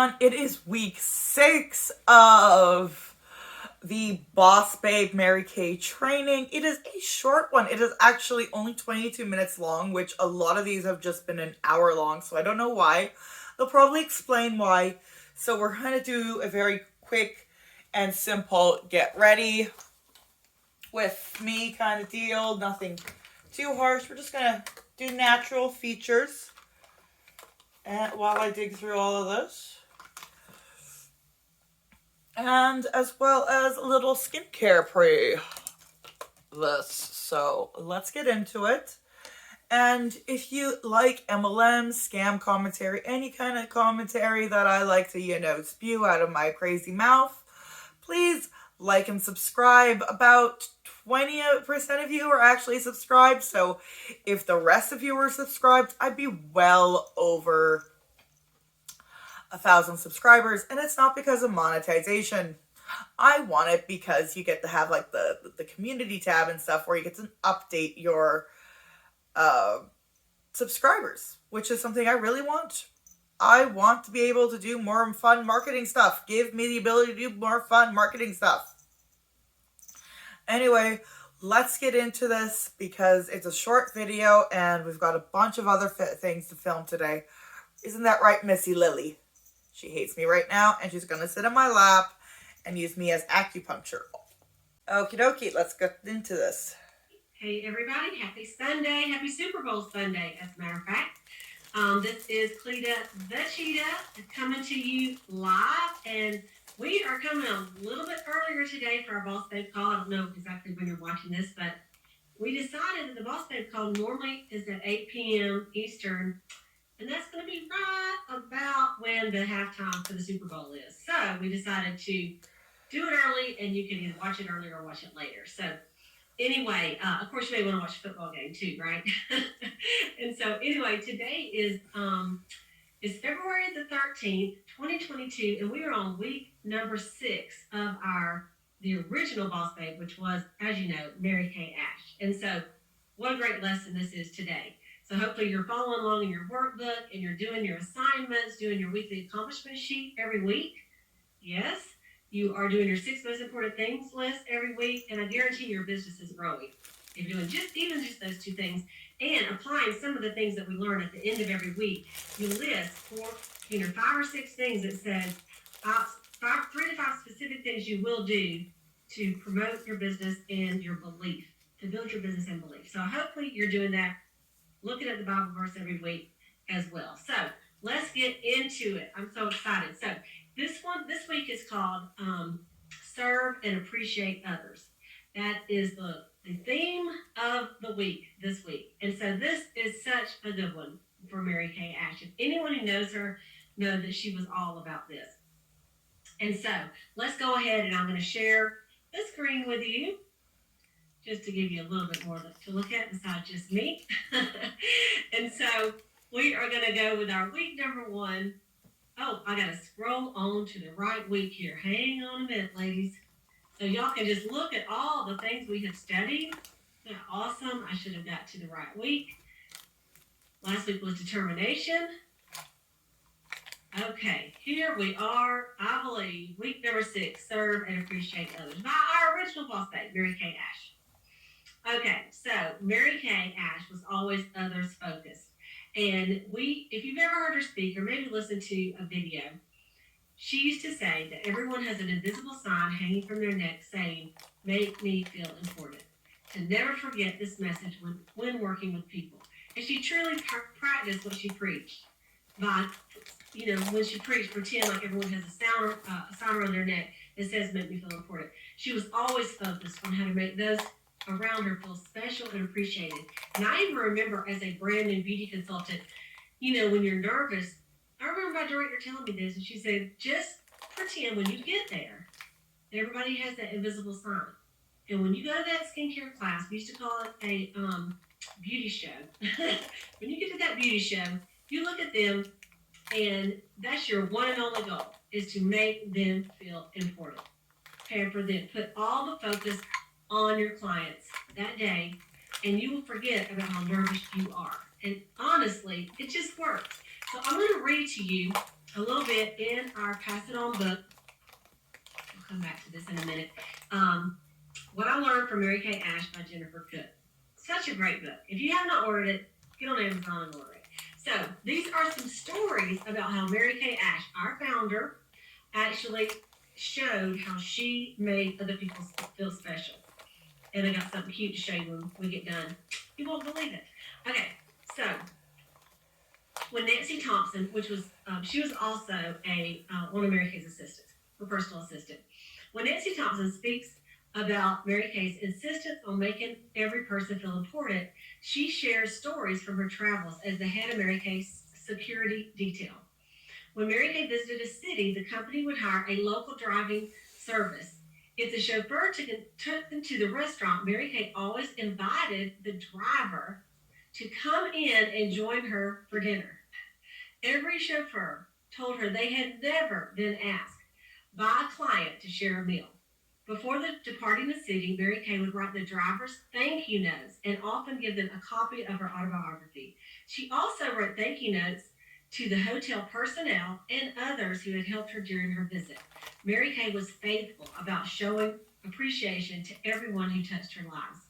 everyone. It is week 6 of the Boss Babe Mary Kay training. It is a short one. It is actually only 22 minutes long, which a lot of these have just been an hour long, so I don't know why. They'll probably explain why. So we're going to do a very quick and simple get ready with me kind of deal. Nothing too harsh. We're just going to do natural features. And while I dig through all of this. And as well as a little skincare pre this. So let's get into it. And if you like MLM, scam commentary, any kind of commentary that I like to, spew out of my crazy mouth, please like and subscribe. About 20% of you are actually subscribed, so if the rest of you were subscribed, I'd be well over 1,000 subscribers, and it's not because of monetization. I want it because you get to have like the community tab and stuff where you get to update your subscribers, which is something I really want. I want to be able to do more fun marketing stuff. Give me the ability to do more fun marketing stuff. Anyway, let's get into this because it's a short video and we've got a bunch of other things to film today. Isn't that right, Missy Lily? She hates me right now and she's going to sit on my lap and use me as acupuncture. Okie dokie, let's get into this. Hey everybody, happy Sunday, happy Super Bowl Sunday, as a matter of fact. This is Cleta the Cheetah coming to you live, and we are coming a little bit earlier today for our Boss Babe call. I don't know exactly when you're watching this, but we decided that the Boss Babe call normally is at 8 p.m. Eastern, and that's going to be right about when the halftime for the Super Bowl is. So we decided to do it early, and you can either watch it early or watch it later. So anyway, of course you may want to watch a football game too, right? And so anyway, today is February the 13th, 2022, and we are on week number 6 of the original Boss Babe, which was, as you know, Mary Kay Ash. And so what a great lesson this is today. So hopefully you're following along in your workbook and you're doing your assignments, doing your weekly accomplishment sheet every week. Yes. You are doing your 6 most important things list every week, and I guarantee your business is growing. If you're doing just those 2 things and applying some of the things that we learn at the end of every week, you list 5 or 6 things that says 3 to 5 specific things you will do to promote your business and your belief, to build your business and belief. So hopefully you're doing that, looking at the Bible verse every week as well. So let's get into it. I'm so excited. So this week is called Serve and Appreciate Others. That is the theme of the week this week. And so this is such a good one for Mary Kay Ash. If anyone who knows her knows that she was all about this. And so let's go ahead and I'm going to share the screen with you just to give you a little bit more to look at besides just me. And so we are going to go with our week number 1. Oh, I got to scroll on to the right week here. Hang on a minute, ladies. So y'all can just look at all the things we have studied. Isn't that awesome? I should have got to the right week. Last week was determination. Okay, here we are, I believe, week number 6, Serve and Appreciate Others, by our original Boss Babe, Mary Kay Ash. Okay, so Mary Kay Ash was always others focused. And if you've ever heard her speak or maybe listened to a video, she used to say that everyone has an invisible sign hanging from their neck saying, "Make me feel important." To never forget this message when working with people. And she truly practiced what she preached. By, when she preached, pretend like everyone has a sign around their neck that says, "Make me feel important." She was always focused on how to make those around her feel special and appreciated. And I even remember as a brand new beauty consultant, when you're nervous, I remember my director telling me this, and she said, just pretend when you get there, everybody has that invisible sign. And when you go to that skincare class, we used to call it a beauty show. When you get to that beauty show, you look at them, and that's your one and only goal, is to make them feel important. Pamper them. Put all the focus on your clients that day, and you will forget about how nervous you are. And honestly, it just works. So I'm going to read to you a little bit in our Pass It On book. We'll come back to this in a minute. Um, what I Learned from Mary Kay Ash by Jennifer Cook. Such a great book. If you have not ordered it, get on Amazon and order it. So these are some stories about how Mary Kay Ash, our founder, actually showed how she made other people feel special. And I got something cute to show you when we get done. You won't believe it. Okay, so when Nancy Thompson, which was she was also a one of Mary Kay's assistants, her personal assistant. When Nancy Thompson speaks about Mary Kay's insistence on making every person feel important, she shares stories from her travels as the head of Mary Kay's security detail. When Mary Kay visited a city, the company would hire a local driving service. If the chauffeur took them to the restaurant, Mary Kay always invited the driver to come in and join her for dinner. Every chauffeur told her they had never been asked by a client to share a meal. Before departing the city, Mary Kay would write the drivers thank you notes and often give them a copy of her autobiography. She also wrote thank you notes to the hotel personnel and others who had helped her during her visit. Mary Kay was faithful about showing appreciation to everyone who touched her lives.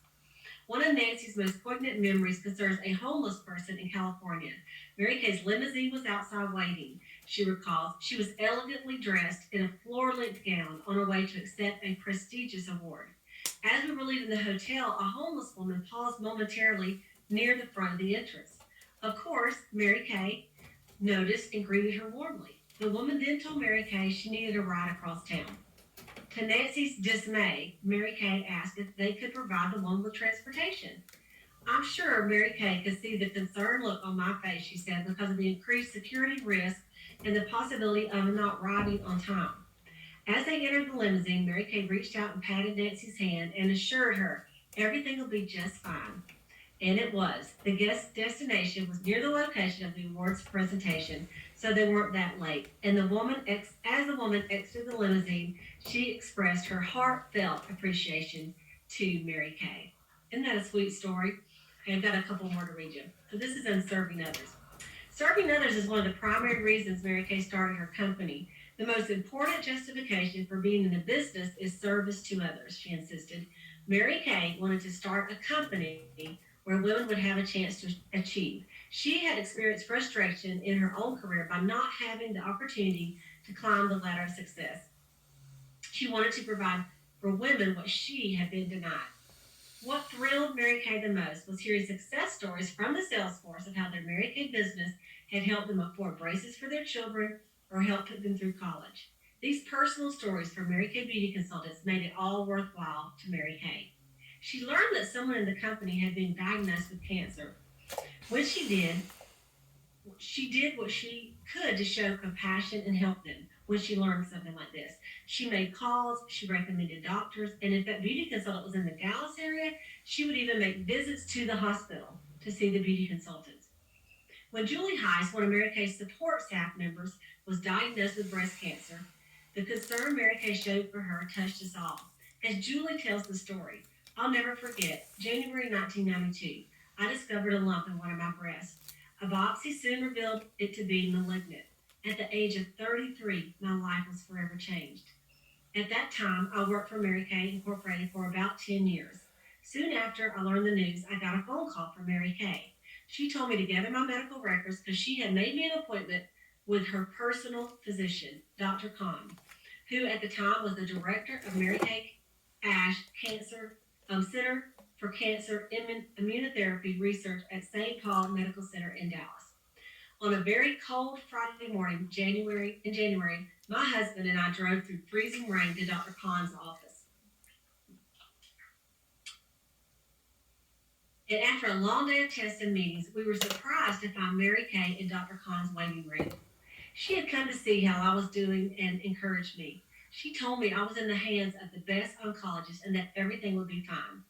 One of Nancy's most poignant memories concerns a homeless person in California. Mary Kay's limousine was outside waiting. She recalls she was elegantly dressed in a floor-length gown on her way to accept a prestigious award. As we were leaving the hotel, a homeless woman paused momentarily near the front of the entrance. Of course, Mary Kay noticed and greeted her warmly. The woman then told Mary Kay she needed a ride across town. To Nancy's dismay, Mary Kay asked if they could provide the woman with transportation. I'm sure Mary Kay could see the concerned look on my face, she said, because of the increased security risk and the possibility of not riding on time. As they entered the limousine, Mary Kay reached out and patted Nancy's hand and assured her everything will be just fine. And it was. The guest destination was near the location of the awards presentation, so they weren't that late. And as the woman exited the limousine, she expressed her heartfelt appreciation to Mary Kay. Isn't that a sweet story? Okay, I've got a couple more to read you. So this is on serving others. Serving others is one of the primary reasons Mary Kay started her company. The most important justification for being in the business is service to others, she insisted. Mary Kay wanted to start a company where women would have a chance to achieve. She had experienced frustration in her own career by not having the opportunity to climb the ladder of success. She wanted to provide for women what she had been denied. What thrilled Mary Kay the most was hearing success stories from the sales force of how their Mary Kay business had helped them afford braces for their children or helped put them through college. These personal stories from Mary Kay beauty consultants made it all worthwhile to Mary Kay. She learned that someone in the company had been diagnosed with cancer. When she did what she could to show compassion and help them when she learned something like this. She made calls, she recommended doctors, and if that beauty consultant was in the Dallas area, she would even make visits to the hospital to see the beauty consultants. When Julie Heiss, one of Mary Kay's support staff members, was diagnosed with breast cancer, the concern Mary Kay showed for her touched us all. As Julie tells the story, I'll never forget, January 1992, I discovered a lump in one of my breasts. A biopsy soon revealed it to be malignant. At the age of 33, my life was forever changed. At that time, I worked for Mary Kay Incorporated for about 10 years. Soon after I learned the news, I got a phone call from Mary Kay. She told me to gather my medical records because she had made me an appointment with her personal physician, Dr. Kahn, who at the time was the director of Mary Kay Ash Center for Cancer Immunotherapy Research at St. Paul Medical Center in Dallas. On a very cold Friday morning, in January, my husband and I drove through freezing rain to Dr. Kahn's office. And after a long day of tests and meetings, we were surprised to find Mary Kay in Dr. Kahn's waiting room. She had come to see how I was doing and encouraged me. She told me I was in the hands of the best oncologist and that everything would be fine.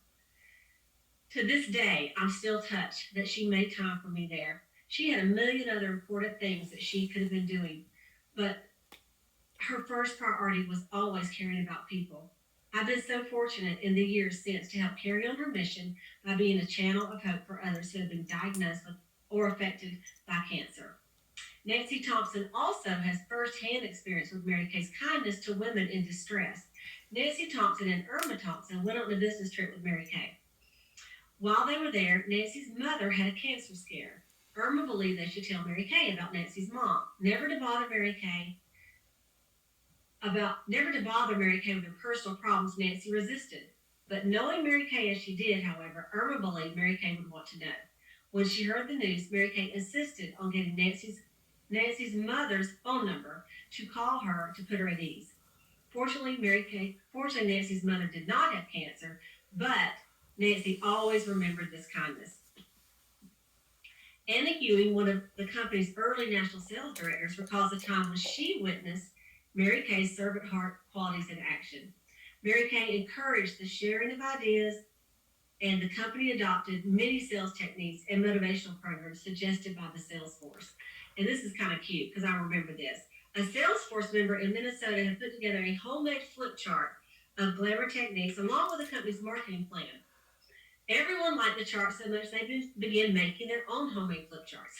To this day, I'm still touched that she made time for me there. She had a million other important things that she could have been doing, but her first priority was always caring about people. I've been so fortunate in the years since to help carry on her mission by being a channel of hope for others who have been diagnosed with or affected by cancer. Nancy Thompson also has first-hand experience with Mary Kay's kindness to women in distress. Nancy Thompson and Irma Thompson went on a business trip with Mary Kay. While they were there, Nancy's mother had a cancer scare. Irma believed they should tell Mary Kay about Nancy's mom, never to bother Mary Kay with her personal problems. Nancy resisted. But knowing Mary Kay as she did, however, Irma believed Mary Kay would want to know. When she heard the news, Mary Kay insisted on getting Nancy's mother's phone number to call her to put her at ease. Fortunately, Nancy's mother did not have cancer, but Nancy always remembered this kindness. Anna Ewing, one of the company's early national sales directors, recalls a time when she witnessed Mary Kay's servant heart qualities in action. Mary Kay encouraged the sharing of ideas, and the company adopted many sales techniques and motivational programs suggested by the sales force. And this is kind of cute because I remember this. A Salesforce member in Minnesota had put together a homemade flip chart of glamour techniques along with the company's marketing plan. Everyone liked the chart so much they began making their own homemade flip charts.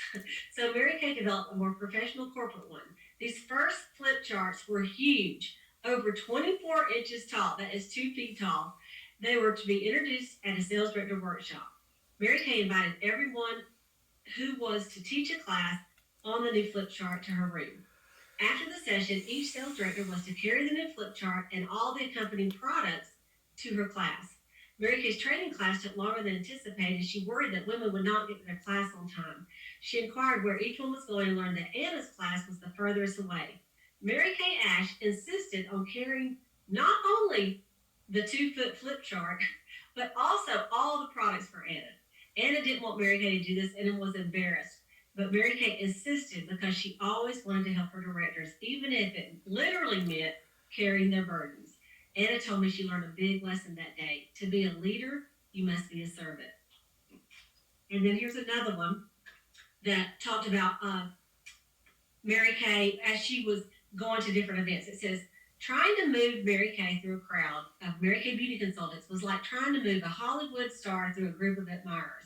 So Mary Kay developed a more professional corporate one. These first flip charts were huge, over 24 inches tall. That is 2 feet tall. They were to be introduced at a sales director workshop. Mary Kay invited everyone who was to teach a class on the new flip chart to her room. After the session, each sales director was to carry the new flip chart and all the accompanying products to her class. Mary Kay's training class took longer than anticipated. She worried that women would not get to their class on time. She inquired where each one was going and learned that Anna's class was the furthest away. Mary Kay Ash insisted on carrying not only the 2 foot flip chart, but also all the products for Anna. Anna didn't want Mary Kay to do this and was embarrassed. But Mary Kay insisted because she always wanted to help her directors, even if it literally meant carrying their burdens. Anna told me she learned a big lesson that day. To be a leader, you must be a servant. And then here's another one that talked about Mary Kay as she was going to different events. It says, trying to move Mary Kay through a crowd of Mary Kay beauty consultants was like trying to move a Hollywood star through a group of admirers.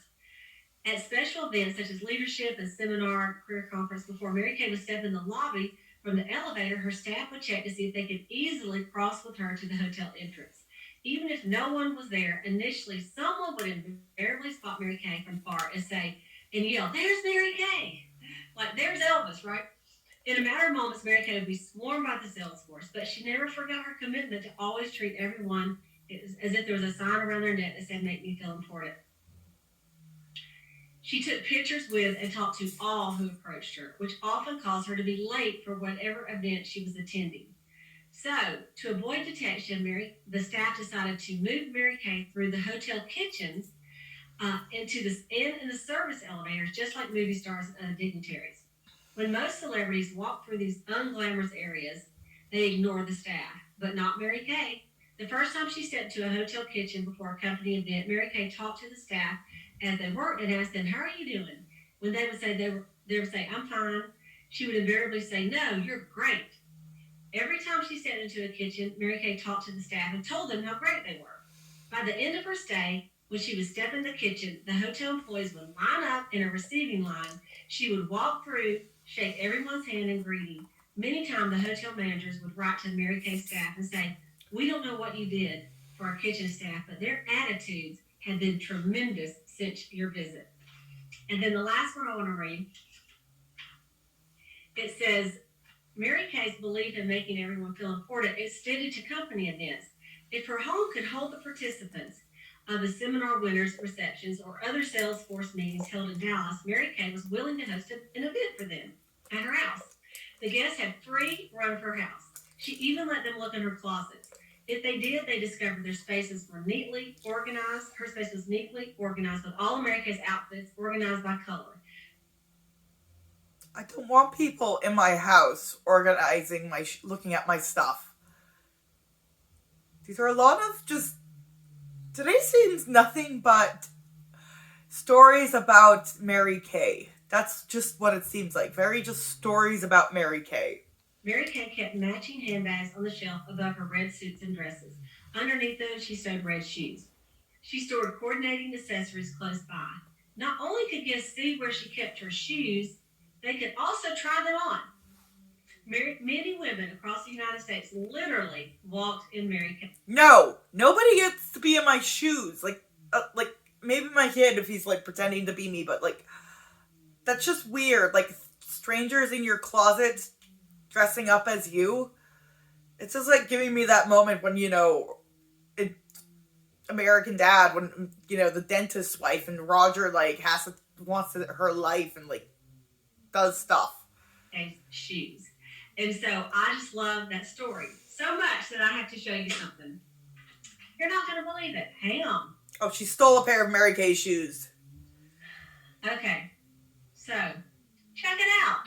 At special events such as leadership and seminar, career conference, before Mary Kay would step in the lobby from the elevator, her staff would check to see if they could easily cross with her to the hotel entrance. Even if no one was there, initially someone would invariably spot Mary Kay from far and say, and yell, "There's Mary Kay!" Like, there's Elvis, right? In a matter of moments, Mary Kay would be swarmed by the sales force, but she never forgot her commitment to always treat everyone as if there was a sign around their neck that said, "Make me feel important." She took pictures with and talked to all who approached her, which often caused her to be late for whatever event she was attending. So, to avoid detection, the staff decided to move Mary Kay through the hotel kitchens into in the service elevators, just like movie stars and other dignitaries. When most celebrities walk through these unglamorous areas, they ignore the staff, but not Mary Kay. The first time she stepped to a hotel kitchen before a company event, Mary Kay talked to the staff as they worked and asked them, "How are you doing?" When they would say they would say, "I'm fine," she would invariably say, "No, you're great." Every time she stepped into a kitchen, Mary Kay talked to the staff and told them how great they were. By the end of her stay, when she would step in the kitchen, the hotel employees would line up in a receiving line. She would walk through, shake everyone's hand in greeting. Many times, the hotel managers would write to Mary Kay's staff and say, "We don't know what you did for our kitchen staff, but their attitudes have been tremendous since your visit." And then the last one I want to read, it says, Mary Kay's belief in making everyone feel important extended to company events. If her home could hold the participants of the seminar winners' receptions or other Salesforce meetings held in Dallas, Mary Kay was willing to host an event for them at her house. The guests had free run of her house. She even let them look in her closets. If they did, they discovered their spaces were neatly organized. Her space was neatly organized with all of Mary Kay's outfits organized by color. I don't want people in my house organizing looking at my stuff. These are a lot of just. Today seems nothing but stories about Mary Kay. That's just what it seems like. Very just stories about Mary Kay. Mary Kay kept matching handbags on the shelf above her red suits and dresses. Underneath those, she sewed red shoes. She stored coordinating accessories close by. Not only could guests see where she kept her shoes, They could also try them on. Many women across the United States literally walked in Mary Kay. No, nobody gets to be in my shoes. Like maybe my kid if he's like pretending to be me, but like that's just weird. Like strangers in your closet dressing up as you. It's just like giving me that moment when in American Dad when the dentist's wife and Roger like her life and like does stuff. Shoes. And so I just love that story so much that I have to show you something. You're not going to believe it. Hang on. Oh, she stole a pair of Mary Kay shoes. Okay, so check it out.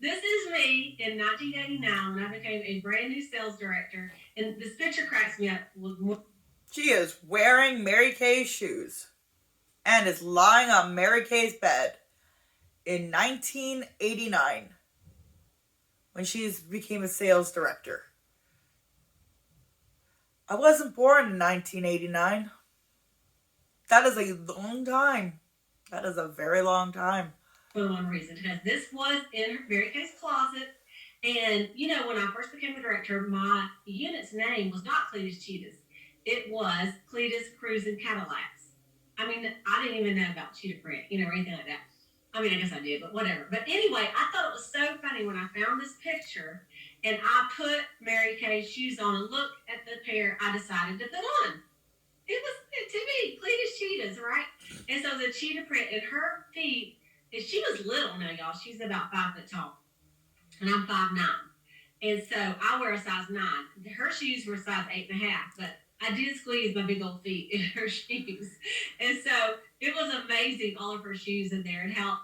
This is me in 1989 when I became a brand new sales director. And this picture cracks me up. She is wearing Mary Kay shoes and is lying on Mary Kay's bed in 1989 when she became a sales director. I wasn't born in 1989. That is a long time. That is a very long time. For one reason, because this was in Mary Kay's closet. And, when I first became a director, my unit's name was not Cletus Cheetahs. It was Cletus Cruise and Cadillacs. I mean, I didn't even know about cheetah print, or anything like that. I mean, I guess I did, but whatever. But anyway, I thought it was so funny when I found this picture and I put Mary Kay's shoes on and look at the pair I decided to put on. It was, to me, Cletus Cheetahs, right? And so the cheetah print in her feet, and she was little now, y'all. She's about 5 foot tall. And I'm 5'9". And so I wear a size 9. Her shoes were size 8.5, but I did squeeze my big old feet in her shoes. And so it was amazing, all of her shoes in there, and how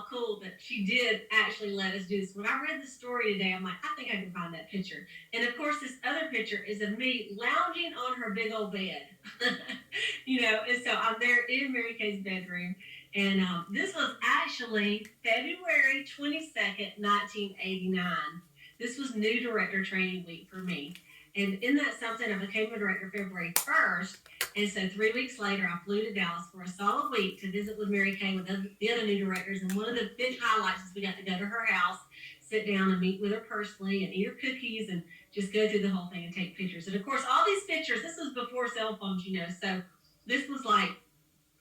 cool that she did actually let us do this. When I read the story today, I'm like, I think I can find that picture. And of course, this other picture is of me lounging on her big old bed. And so I'm there in Mary Kay's bedroom. And this was actually February 22nd, 1989. This was new director training week for me. And in that something, I became a director February 1st. And so 3 weeks later, I flew to Dallas for a solid week to visit with Mary Kay with the other new directors. And one of the big highlights is we got to go to her house, sit down and meet with her personally and eat her cookies and just go through the whole thing and take pictures. And of course, all these pictures, this was before cell phones, so this was like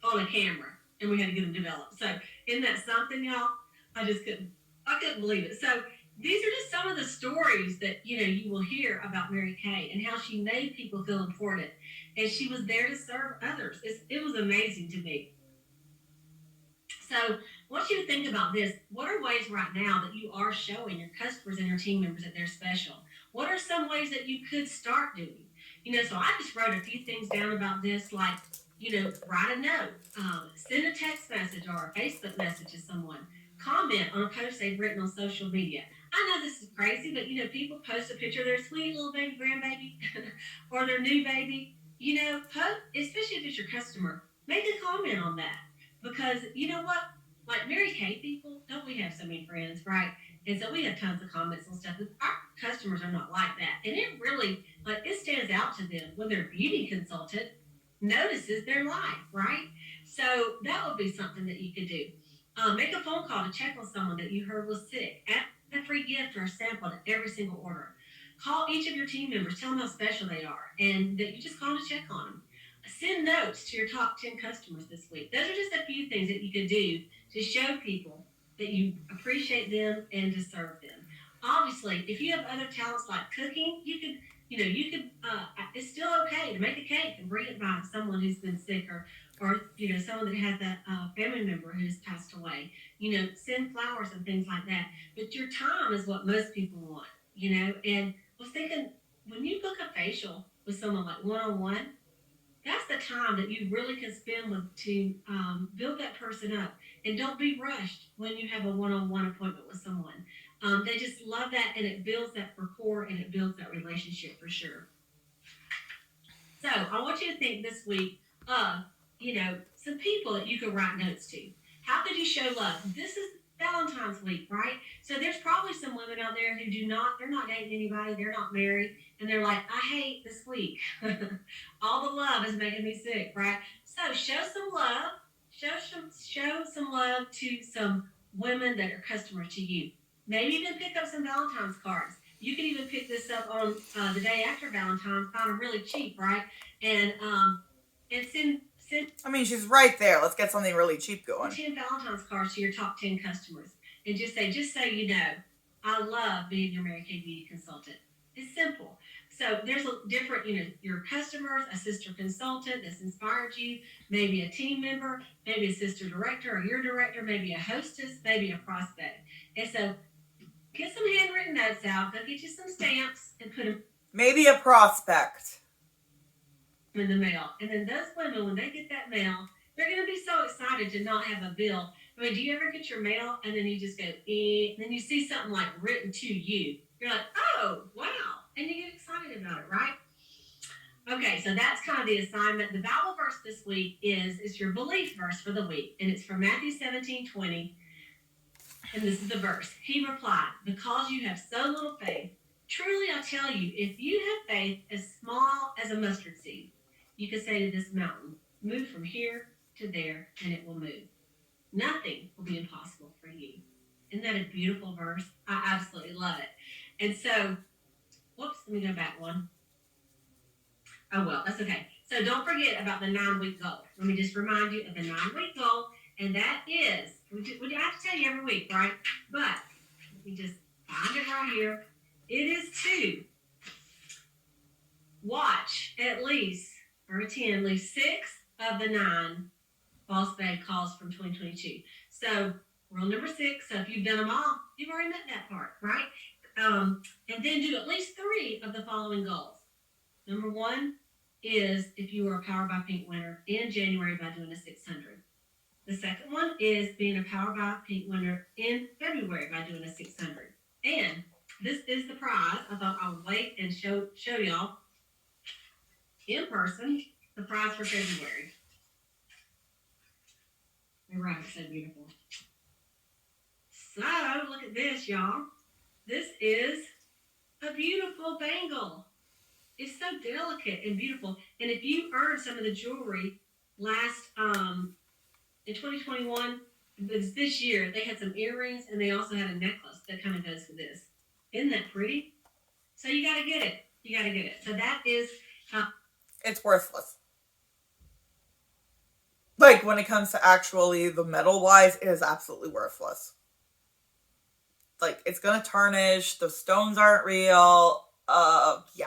on a camera and we had to get them developed. So isn't that something, y'all? I couldn't believe it. So these are just some of the stories that you will hear about Mary Kay and how she made people feel important, and she was there to serve others. It was amazing to me. So I want you to think about this. What are ways right now that you are showing your customers and your team members that they're special? What are some ways that you could start doing? So I just wrote a few things down about this, like, write a note, send a text message or a Facebook message to someone, comment on a post they've written on social media. I know this is crazy, but people post a picture of their sweet little baby grandbaby or their new baby. Post, especially if it's your customer, make a comment on that, because you know what? Like Mary Kay people, don't we have so many friends, right? And so we have tons of comments and stuff. But our customers are not like that, and it really it stands out to them when their beauty consultant notices their life, right? So that would be something that you could do. Make a phone call to check on someone that you heard was sick. Add a free gift or a sample to every single order. Call each of your team members, tell them how special they are, and that you just call to check on them. Send notes to your top 10 customers this week. Those are just a few things that you could do to show people that you appreciate them and to serve them. Obviously, if you have other talents like cooking, it's still okay to make a cake and bring it by someone who's been sick, or someone that has a family member who's passed away. Send flowers and things like that. But your time is what most people want. And I was thinking, when you book a facial with someone like one-on-one, that's the time that you really can spend with to build that person up. And don't be rushed when you have a one-on-one appointment with someone. They just love that, and it builds that rapport and it builds that relationship for sure. So I want you to think this week of, some people that you could write notes to. How could you show love? This is Valentine's week, right? So there's probably some women out there who they're not dating anybody, they're not married, and they're like, I hate this week. All the love is making me sick, right? So show some love. Show some love to some women that are customers to you. Maybe even pick up some Valentine's cards. You can even pick this up on the day after Valentine's, find them really cheap, right? And send I mean, she's right there. Let's get something really cheap going. 10 Valentine's cards to your top 10 customers and just so you know, I love being your Mary Kay Beauty consultant. It's simple. So there's a different, your customers, a sister consultant that's inspired you, maybe a team member, maybe a sister director or your director, maybe a hostess, maybe a prospect. And so get some handwritten notes out, go get you some stamps and put them Maybe a prospect in the mail. And then those women, when they get that mail, they're going to be so excited to not have a bill. I mean, do you ever get your mail and then you just go, and then you see something like written to you? You're like, oh, wow. And you get excited about it, right? Okay, so that's kind of the assignment. The Bible verse this week is your belief verse for the week. And it's from Matthew 17:20. And this is the verse. He replied, because you have so little faith, truly I tell you, if you have faith as small as a mustard seed, you can say to this mountain, move from here to there, and it will move. Nothing will be impossible for you. Isn't that a beautiful verse? I absolutely love it. And so, whoops, let me go back one. Oh, well, that's okay. So don't forget about the 9-week goal. Let me just remind you of the 9-week goal, and that is, we have to tell you every week, right? But let me just find it right here. It is to watch at least, or attend at least 6 of the 9 Boss Babe calls from 2022. So rule number 6. So if you've done them all, you've already met that part, right? And then do at least 3 of the following goals. Number 1 is if you were a Power by Pink winner in January by doing a 600. The second one is being a Power by Pink winner in February by doing a 600. And this is the prize. I thought I would wait and show y'all in person the prize for February. They write it so beautiful. So look at this, y'all. This is a beautiful bangle. It's so delicate and beautiful. And if you earned some of the jewelry last in 2021, this year, they had some earrings and they also had a necklace that kind of goes with this. Isn't that pretty? So you got to get it. You got to get it. So that is... it's worthless. Like, when it comes to actually the metal-wise, it is absolutely worthless. Like, it's gonna tarnish, the stones aren't real, yeah.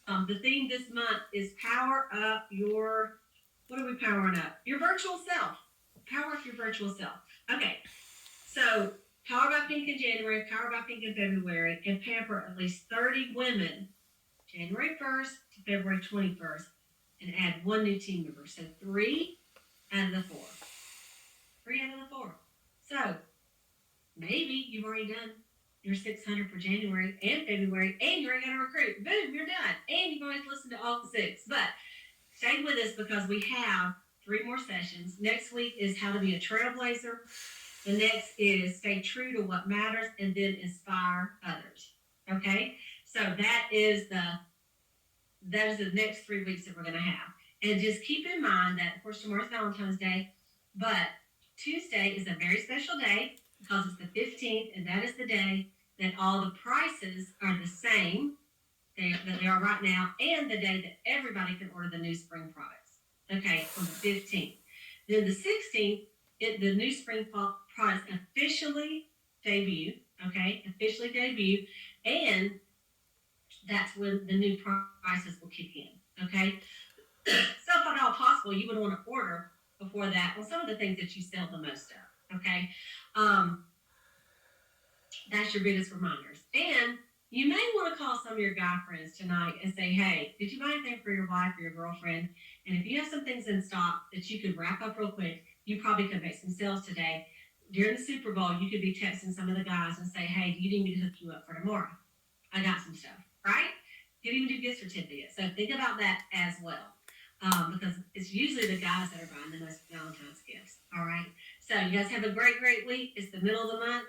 The theme this month is power up your... What are we powering up? Your virtual self. Power up your virtual self. Okay, so Power by Pink in January, Power by Pink in February, and pamper at least 30 women January 1st to February 21st, and add 1 new team member. So 3 out of the 4. 3 out of the 4. So maybe you've already done your 600 for January and February, and you already got to recruit. Boom, you're done. And you've already listened to all 6. But stay with us because we have 3 more sessions. Next week is how to be a trailblazer. The next is stay true to what matters and then inspire others. Okay? So that is the next 3 weeks that we're going to have. And just keep in mind that, of course, tomorrow's Valentine's Day, but Tuesday is a very special day because it's the 15th, and that is the day that all the prices are the same that they are right now, and the day that everybody can order the new spring products. Okay, on the 15th. Then the 16th, the new spring products officially debut. Okay, officially debut, and that's when the new prices will kick in. Okay, so if at all possible, you would want to order before that on some of the things that you sell the most of. Okay, that's your biggest reminders. And you may want to call some of your guy friends tonight and say, hey, did you buy anything for your wife or your girlfriend? And if you have some things in stock that you could wrap up real quick, you probably could make some sales today. During the Super Bowl, you could be texting some of the guys and say, hey, do you need me to hook you up for tomorrow? I got some stuff, right? You can even do gift certificates. So think about that as well. Because it's usually the guys that are buying the most Valentine's gifts. All right. So you guys have a great, great week. It's the middle of the month.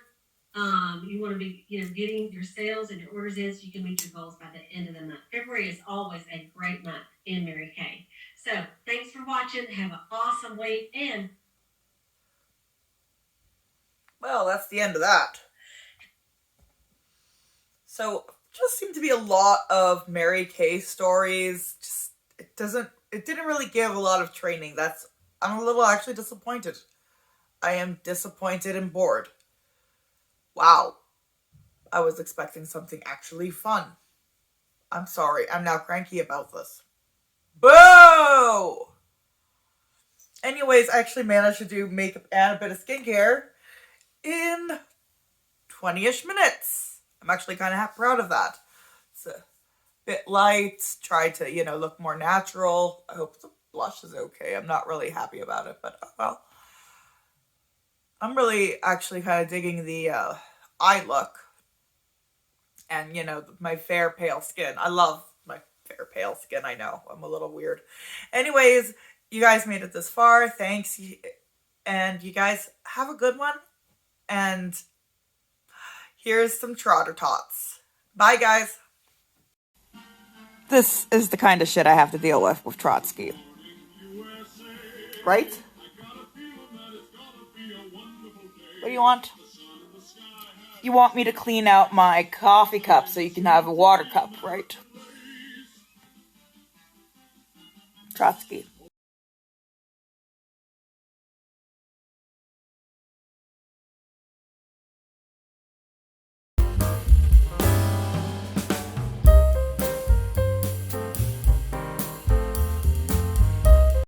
You want to be, getting your sales and your orders in so you can meet your goals by the end of the month. February is always a great month in Mary Kay. So thanks for watching. Have an awesome week, and Well, that's the end of that. So, just seem to be a lot of Mary Kay stories. Just it didn't really give a lot of training. I'm a little actually disappointed. I am disappointed and bored. Wow. I was expecting something actually fun. I'm sorry. I'm now cranky about this. Boo! Anyways, I actually managed to do makeup and a bit of skincare in 20-ish minutes. I'm actually kind of proud of that. It's a bit light, try to, look more natural. I hope the blush is okay. I'm not really happy about it, but oh well. I'm really actually kind of digging the eye look and, my fair pale skin. I love my fair pale skin. I know I'm a little weird. Anyways, you guys made it this far. Thanks. And you guys have a good one. And here's some trotter tots. Bye, guys. This is the kind of shit I have to deal with Trotsky. Right? What do you want? You want me to clean out my coffee cup so you can have a water cup, right? Trotsky.